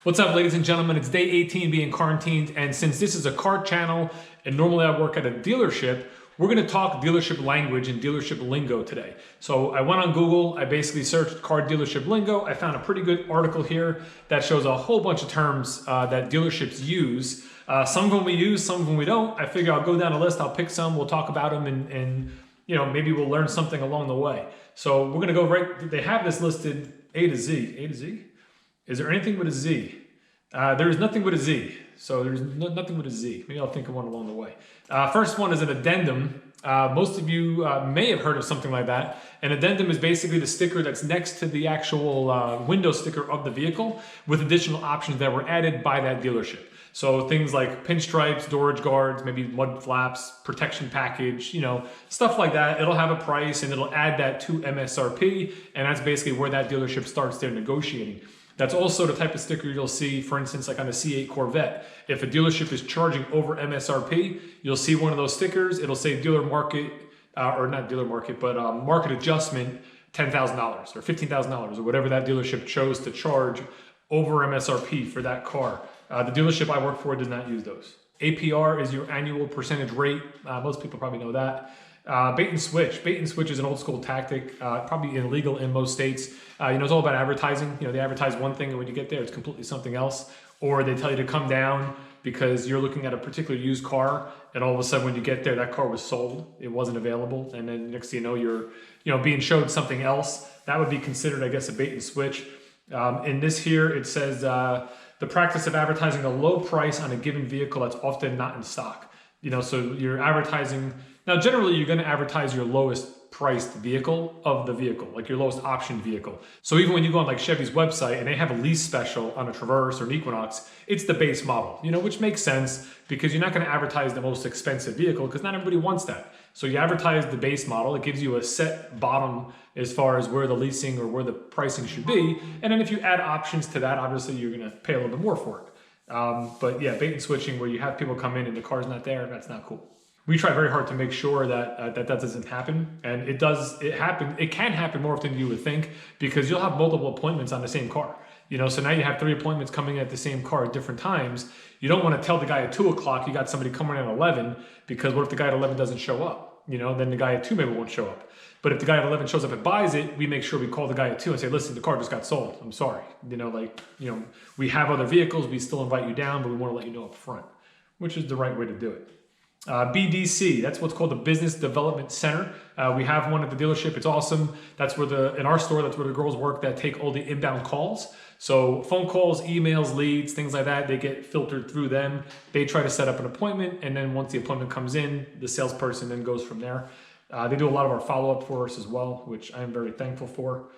What's up, ladies and gentlemen? It's day 18 being quarantined, and since this is a car channel and normally I work at a dealership, we're going to talk dealership language and dealership lingo today. So I went on Google, I basically searched car dealership lingo. I found a pretty good article here that shows a whole bunch of terms that dealerships use. Some of them we use, some of them we don't. I figure I'll go down a list, I'll pick some, we'll talk about them, and maybe we'll learn something along the way. So we're going to go right, they have this listed A to Z. A to Z? Is there anything with a Z? There is nothing with a Z. So there's nothing with a Z. Maybe I'll think of one along the way. First one is an addendum. Most of you may have heard of something like that. An addendum is basically the sticker that's next to the actual window sticker of the vehicle with additional options that were added by that dealership. So things like pinstripes, storage guards, maybe mud flaps, protection package, stuff like that. It'll have a price and it'll add that to MSRP. And that's basically where that dealership starts their negotiating. That's also the type of sticker you'll see, for instance, like on a C8 Corvette. If a dealership is charging over MSRP, you'll see one of those stickers. It'll say dealer market, or not dealer market, but market adjustment, $10,000 or $15,000 or whatever that dealership chose to charge over MSRP for that car. The dealership I work for does not use those. APR is your annual percentage rate. Most people probably know that. Bait and switch. Bait and switch is an old school tactic, probably illegal in most states. It's all about advertising. They advertise one thing and when you get there, it's completely something else. Or they tell you to come down because you're looking at a particular used car and all of a sudden when you get there, that car was sold. It wasn't available. And then next thing you know, you're being showed something else. That would be considered, I guess, a bait and switch. In this here, it says the practice of advertising a low price on a given vehicle that's often not in stock. So you're advertising. Now, generally, you're going to advertise your lowest priced vehicle of the vehicle, like your lowest option vehicle. So even when you go on like Chevy's website and they have a lease special on a Traverse or an Equinox, it's the base model, which makes sense because you're not going to advertise the most expensive vehicle because not everybody wants that. So you advertise the base model. It gives you a set bottom as far as where the leasing or where the pricing should be. And then if you add options to that, obviously you're going to pay a little bit more for it. But yeah, bait and switching where you have people come in and the car's not there, that's not cool. We try very hard to make sure that that doesn't happen, and it does. It can happen more often than you would think because you'll have multiple appointments on the same car. So now you have 3 appointments coming in at the same car at different times. You don't want to tell the guy at 2 o'clock you got somebody coming in at 11 because what if the guy at 11 doesn't show up? Then the guy at 2 maybe won't show up. But if the guy at 11 shows up and buys it, we make sure we call the guy at 2 and say, listen, the car just got sold. I'm sorry. We have other vehicles. We still invite you down, but we want to let you know up front, which is the right way to do it. BDC, that's what's called the Business Development Center. We have one at the dealership. It's awesome. That's where in our store, that's where the girls work that take all the inbound calls. So phone calls, emails, leads, things like that, they get filtered through them. They try to set up an appointment. And then once the appointment comes in, the salesperson then goes from there. They do a lot of our follow-up for us as well, which I am very thankful for.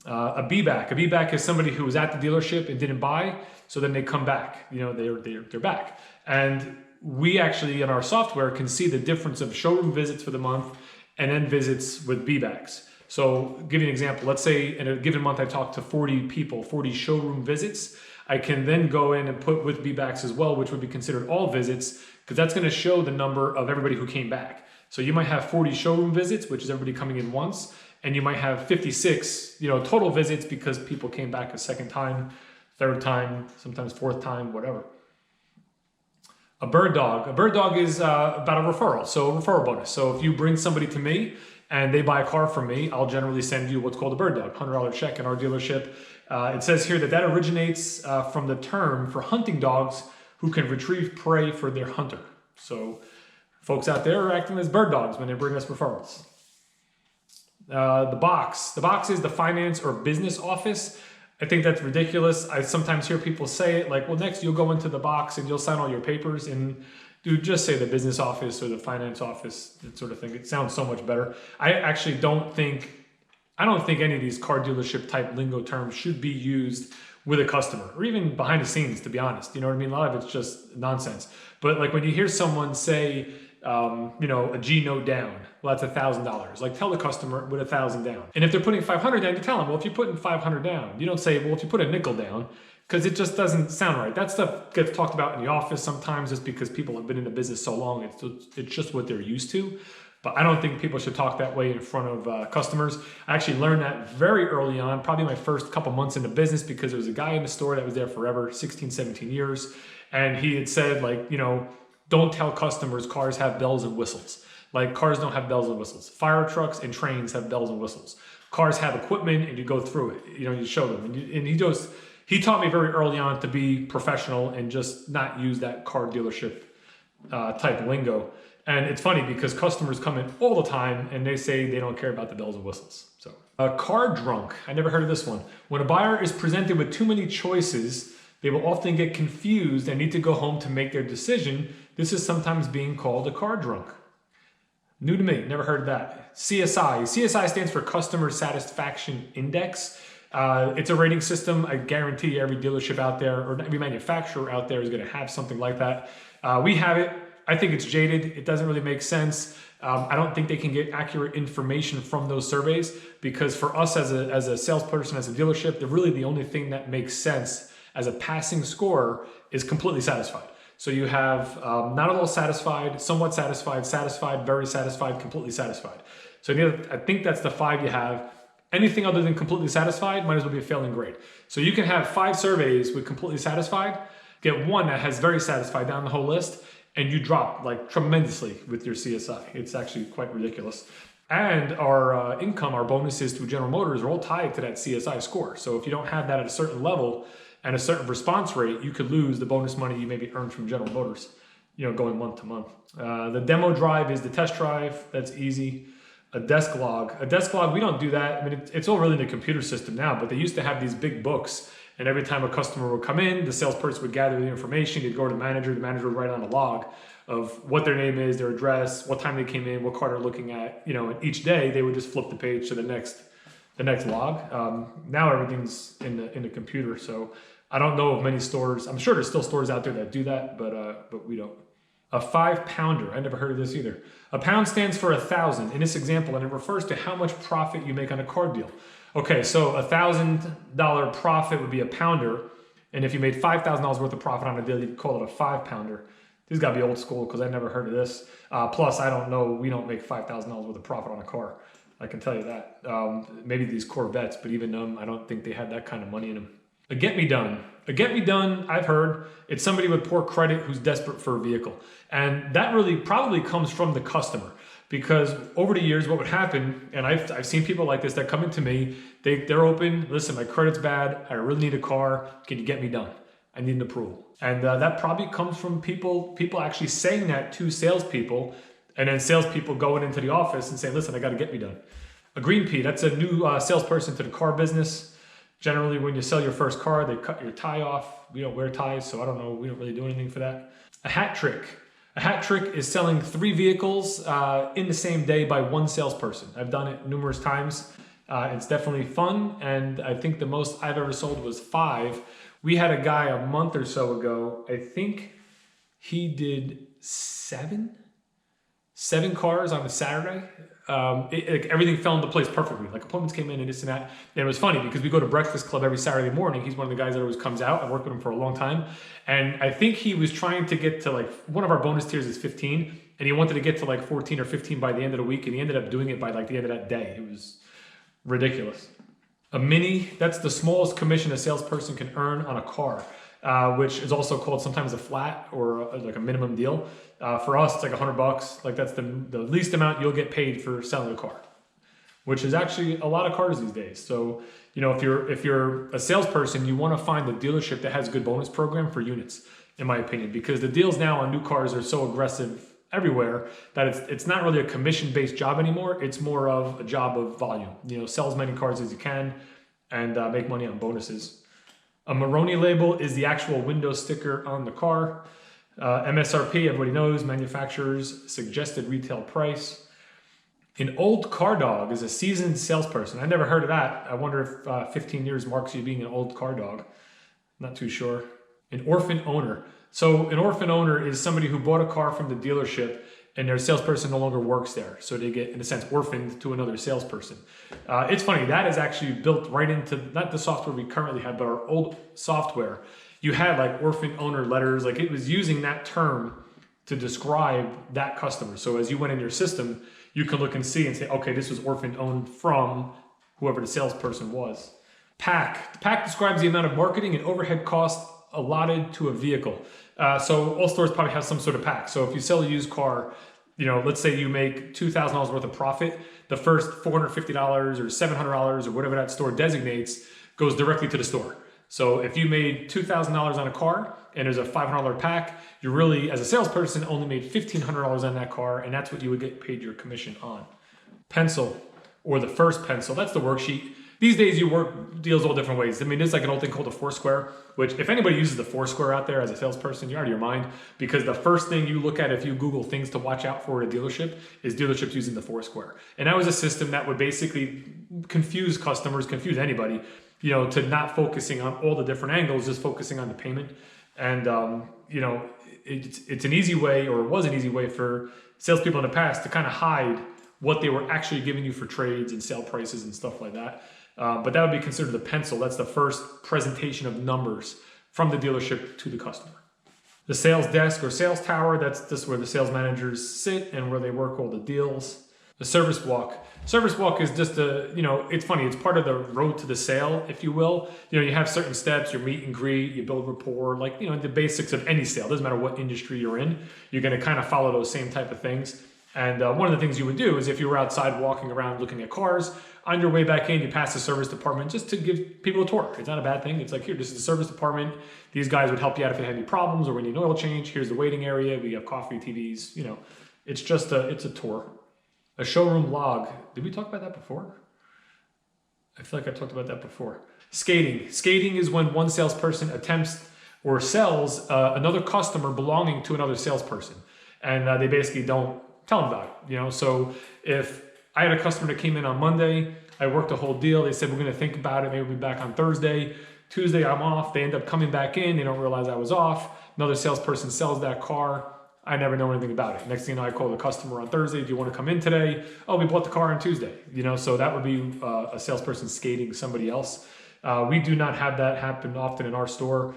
A B-back. A B-back is somebody who was at the dealership and didn't buy, so then they come back. They're back. And we actually, in our software, can see the difference of showroom visits for the month and then visits with B-backs. So give you an example. Let's say in a given month I talk to 40 people, 40 showroom visits. I can then go in and put with B-backs as well, which would be considered all visits, because that's going to show the number of everybody who came back. So you might have 40 showroom visits, which is everybody coming in once, and you might have 56, total visits because people came back a second time, third time, sometimes fourth time, whatever. A bird dog. A bird dog is about a referral, so a referral bonus. So if you bring somebody to me and they buy a car from me, I'll generally send you what's called a bird dog, $100 check in our dealership. It says here that originates from the term for hunting dogs who can retrieve prey for their hunter. So folks out there are acting as bird dogs when they bring us referrals. The box. The box is the finance or business office. I think that's ridiculous. I sometimes hear people say it like, well, next you'll go into the box and you'll sign all your papers, and dude, just say the business office or the finance office, that sort of thing. It sounds so much better. I actually don't think any of these car dealership type lingo terms should be used with a customer or even behind the scenes, to be honest. You know what I mean? A lot of it's just nonsense. But like when you hear someone say, a G note down, well, that's $1,000. Like tell the customer with 1,000 down. And if they're putting 500 down, you tell them, well, if you're putting 500 down, you don't say, well, if you put a nickel down, because it just doesn't sound right. That stuff gets talked about in the office sometimes just because people have been in the business so long. It's just what they're used to. But I don't think people should talk that way in front of customers. I actually learned that very early on, probably my first couple months into business, because there was a guy in the store that was there forever, 16, 17 years. And he had said, like, don't tell customers cars have bells and whistles. Like, cars don't have bells and whistles. Fire trucks and trains have bells and whistles. Cars have equipment, and you go through it. You show them. And he taught me very early on to be professional and just not use that car dealership type lingo. And it's funny because customers come in all the time and they say they don't care about the bells and whistles. So, car drunk. I never heard of this one. When a buyer is presented with too many choices, they will often get confused and need to go home to make their decision. This is sometimes being called a car drunk. New to me, never heard of that. CSI. CSI stands for Customer Satisfaction Index. It's a rating system. I guarantee every dealership out there or every manufacturer out there is going to have something like that. We have it. I think it's jaded. It doesn't really make sense. I don't think they can get accurate information from those surveys, because for us as a salesperson, as a dealership, really the only thing that makes sense as a passing score is completely satisfied. So you have not at all satisfied, somewhat satisfied, satisfied, very satisfied, completely satisfied. So I think that's the 5 you have. Anything other than completely satisfied might as well be a failing grade. So you can have 5 surveys with completely satisfied, get 1 that has very satisfied down the whole list, and you drop like tremendously with your CSI. It's actually quite ridiculous. And our income, our bonuses through General Motors are all tied to that CSI score. So if you don't have that at a certain level and a certain response rate, you could lose the bonus money you maybe earned from General Motors, going month to month. The demo drive is the test drive. That's easy. A desk log. A desk log, we don't do that. I mean, it's all really in the computer system now, but they used to have these big books. And every time a customer would come in, the salesperson would gather the information. He'd go to the manager would write on a log of what their name is, their address, what time they came in, what car they're looking at. And each day they would just flip the page to the next log. Now everything's in the computer. So I don't know of many stores. I'm sure there's still stores out there that do that, but we don't. A 5-pounder. I never heard of this either. A pound stands for 1,000 in this example, and it refers to how much profit you make on a car deal. Okay, so $1,000 profit would be a pounder, and if you made $5,000 worth of profit on a deal, you'd call it a 5-pounder. These got to be old school because I never heard of this. Plus, I don't know. We don't make $5,000 worth of profit on a car. I can tell you that. Maybe these Corvettes, but even them, I don't think they had that kind of money in them. A get-me-done. A get-me-done, I've heard, it's somebody with poor credit who's desperate for a vehicle. And that really probably comes from the customer. Because over the years, what would happen, and I've seen people like this that come into me, they're open, listen, my credit's bad, I really need a car, can you get me done? I need an approval. And that probably comes from people actually saying that to salespeople, and then salespeople going into the office and saying, listen, I got to get me done. A green pea, that's a new salesperson to the car business. Generally, when you sell your first car, they cut your tie off. We don't wear ties, so I don't know, we don't really do anything for that. A hat trick. A hat trick is selling 3 vehicles in the same day by 1 salesperson. I've done it numerous times. It's definitely fun, and I think the most I've ever sold was 5. We had a guy a month or so ago, I think he did 7 cars on a Saturday. Everything fell into place perfectly. Like appointments came in and this and that. And it was funny because we go to Breakfast Club every Saturday morning. He's one of the guys that always comes out. I've worked with him for a long time. And I think he was trying to get to like, one of our bonus tiers is 15. And he wanted to get to like 14 or 15 by the end of the week. And he ended up doing it by like the end of that day. It was ridiculous. A mini, that's the smallest commission a salesperson can earn on a car, which is also called sometimes a flat or like a minimum deal. For us, it's like $100. Like that's the least amount you'll get paid for selling a car, which is actually a lot of cars these days. So, if you're a salesperson, you want to find a dealership that has a good bonus program for units, in my opinion, because the deals now on new cars are so aggressive everywhere that it's not really a commission-based job anymore. It's more of a job of volume. Sell as many cars as you can and make money on bonuses. A Maroni label is the actual window sticker on the car. MSRP, everybody knows, manufacturer's suggested retail price. An old car dog is a seasoned salesperson. I never heard of that. I wonder if 15 years marks you being an old car dog. Not too sure. An orphan owner. So an orphan owner is somebody who bought a car from the dealership and their salesperson no longer works there. So they get, in a sense, orphaned to another salesperson. It's funny, that is actually built right into, not the software we currently have, but our old software. You had like orphan owner letters, like it was using that term to describe that customer. So as you went in your system, you could look and see and say, okay, this was orphaned owned from whoever the salesperson was. PAC. The PAC describes the amount of marketing and overhead costs allotted to a vehicle. So all stores probably have some sort of PAC. So if you sell a used car, let's say you make $2,000 worth of profit, the first $450 or $700 or whatever that store designates goes directly to the store. So if you made $2,000 on a car and there's a $500 PAC, you really, as a salesperson, only made $1,500 on that car, and that's what you would get paid your commission on. Pencil, or the first pencil, that's the worksheet. These days you work deals all different ways. I mean, there's like an old thing called the Foursquare, which if anybody uses the Foursquare out there as a salesperson, you're out of your mind, because the first thing you look at if you Google things to watch out for at a dealership is dealerships using the Foursquare. And that was a system that would basically confuse customers, confuse anybody, to not focusing on all the different angles, just focusing on the payment. And, it's an easy way, or it was an easy way for salespeople in the past to kind of hide what they were actually giving you for trades and sale prices and stuff like that. But that would be considered the pencil. That's the first presentation of numbers from the dealership to the customer. The sales desk or sales tower, that's just where the sales managers sit and where they work all the deals. The service walk. Service walk is just it's funny, it's part of the road to the sale, if you will. You have certain steps, you meet and greet, you build rapport, the basics of any sale. Doesn't matter what industry you're in, you're gonna kind of follow those same type of things. And one of the things you would do is if you were outside walking around looking at cars, on your way back in, you pass the service department just to give people a tour. It's not a bad thing. It's like, here, this is the service department. These guys would help you out if you had any problems or when you need an oil change. Here's the waiting area. We have coffee, TVs, it's just it's a tour. A showroom log. Did we talk about that before? I feel like I talked about that before. Skating. Skating is when one salesperson attempts or sells another customer belonging to another salesperson. And they basically don't tell them about it. So if I had a customer that came in on Monday, I worked a whole deal. They said, we're going to think about it. Maybe we'll be back on Thursday. Tuesday, I'm off. They end up coming back in. They don't realize I was off. Another salesperson sells that car. I never know anything about it. Next thing you know, I call the customer on Thursday. Do you want to come in today? Oh, we bought the car on Tuesday. So that would be a salesperson skating somebody else. We do not have that happen often in our store.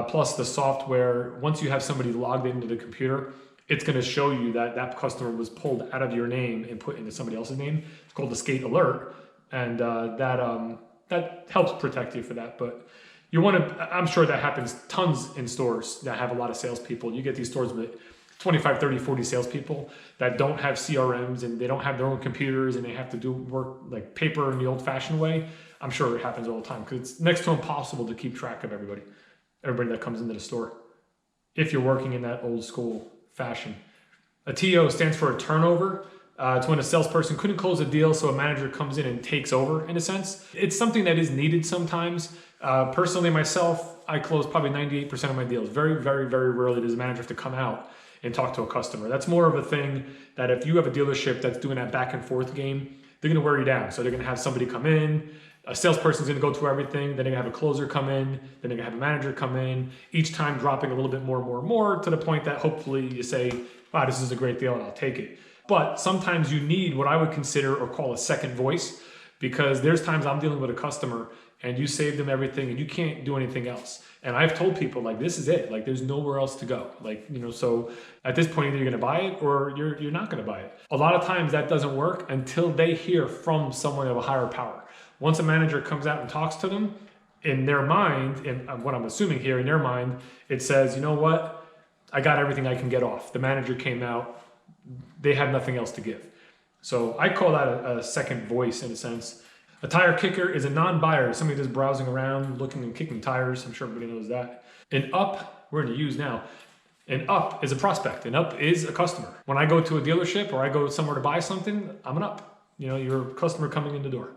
Plus the software, once you have somebody logged into the computer, it's going to show you that that customer was pulled out of your name and put into somebody else's name. It's called the skate alert. And that helps protect you for that. But I'm sure that happens tons in stores that have a lot of salespeople. You get these stores with 25, 30, 40 salespeople that don't have CRMs and they don't have their own computers and they have to do work like paper in the old fashioned way. I'm sure it happens all the time because it's next to impossible to keep track of everybody that comes into the store if you're working in that old school fashion. A TO stands for a turnover. It's when a salesperson couldn't close a deal, so a manager comes in and takes over in a sense. It's something that is needed sometimes. Personally, myself, I close probably 98% of my deals. Very, very, very rarely does a manager have to come out and talk to a customer. That's more of a thing that if you have a dealership that's doing that back and forth game, they're gonna wear you down. So they're gonna have somebody come in, a salesperson's gonna go through everything, then they're gonna have a closer come in, then they're gonna have a manager come in, each time dropping a little bit more and more and more to the point that hopefully you say, wow, this is a great deal and I'll take it. But sometimes you need what I would consider or call a second voice, because there's times I'm dealing with a customer and you saved them everything and you can't do anything else. And I've told people like, this is it, like there's nowhere else to go. So at this point, either you're gonna buy it or you're not gonna buy it. A lot of times that doesn't work until they hear from someone of a higher power. Once a manager comes out and talks to them, in their mind, and what I'm assuming here, in their mind, it says, you know what? I got everything I can get off. The manager came out, they have nothing else to give. So I call that a second voice in a sense. A tire kicker is a non-buyer, somebody that's browsing around, looking and kicking tires. I'm sure everybody knows that. An up, we're in use now. An up is a prospect. An up is a customer. When I go to a dealership or I go somewhere to buy something, I'm an up. You're a customer coming in the door.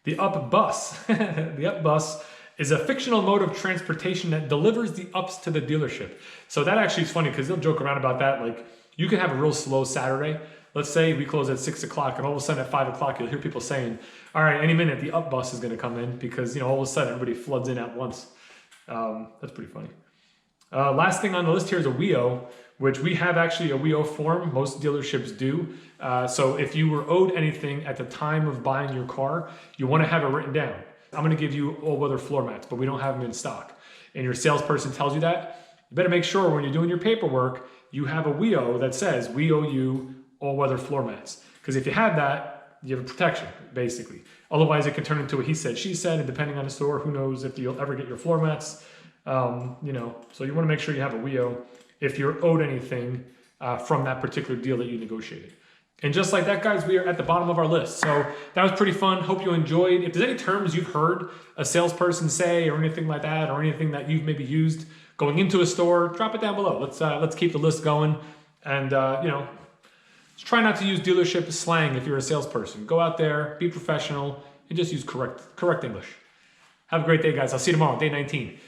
The up bus. The up bus is a fictional mode of transportation that delivers the ups to the dealership. So that actually is funny because they'll joke around about that. Like you can have a real slow Saturday. Let's say we close at 6 o'clock and all of a sudden at 5 o'clock, you'll hear people saying, all right, any minute the up bus is going to come in because, all of a sudden everybody floods in at once. That's pretty funny. Last thing on the list here is a WIO, which we have actually a WIO form. Most dealerships do. So if you were owed anything at the time of buying your car, you want to have it written down. I'm going to give you all weather floor mats, but we don't have them in stock. And your salesperson tells you that. You better make sure when you're doing your paperwork, you have a WEO that says, we owe you all-weather floor mats. Because if you have that, you have a protection, basically. Otherwise, it can turn into a he said, she said, and depending on the store, who knows if you'll ever get your floor mats. So you want to make sure you have a WEO if you're owed anything from that particular deal that you negotiated. And just like that, guys, we are at the bottom of our list. So that was pretty fun. Hope you enjoyed. If there's any terms you've heard a salesperson say or anything like that, or anything that you've maybe used going into a store, drop it down below. Let's keep the list going. And, just try not to use dealership slang if you're a salesperson. Go out there, be professional, and just use correct English. Have a great day, guys. I'll see you tomorrow, day 19.